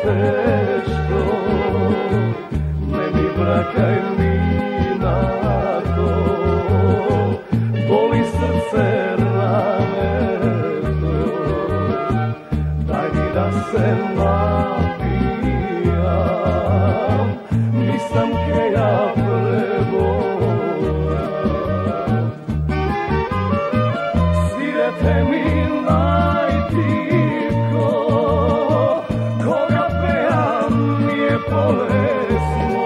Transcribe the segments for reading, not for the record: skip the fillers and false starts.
teško, ne mi brakaj mi na to, boli srce rameto, daj mi da se napijam, nisam keja preboram. Svirete mi najtiho, koga pejam nije bolesno,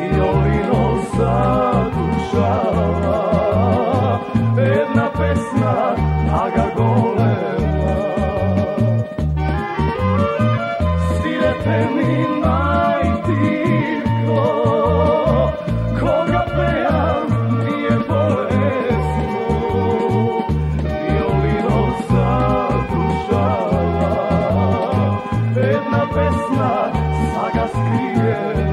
violino zadušava, jedna pesna, a ga golema. Svirete mi najtiho, koga pejam nije bolesno, violino zadušava, jedna pesna, saga skrivena.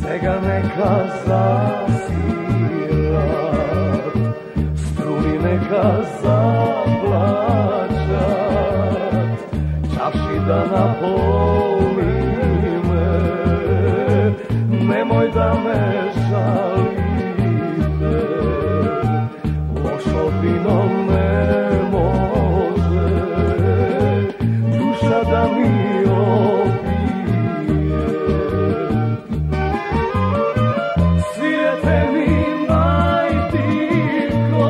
Sega neka zasvirat, struni neka zaplačat, čaši da napoli me, nemoj da me žalite, lošo vino ne može, duša da mi opije. Svirete mi najtiho,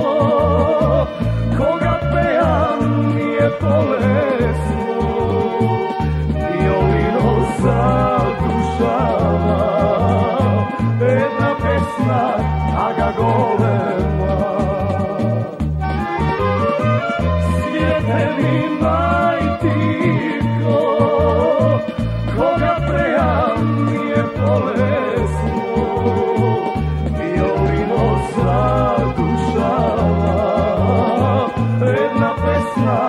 koga pejam nije bolesno, violino zadušava, jedna pesna, a ga golema. Svirete mi najtiho, koga pejam nije bolesno, violino zadušava, jedna pesna,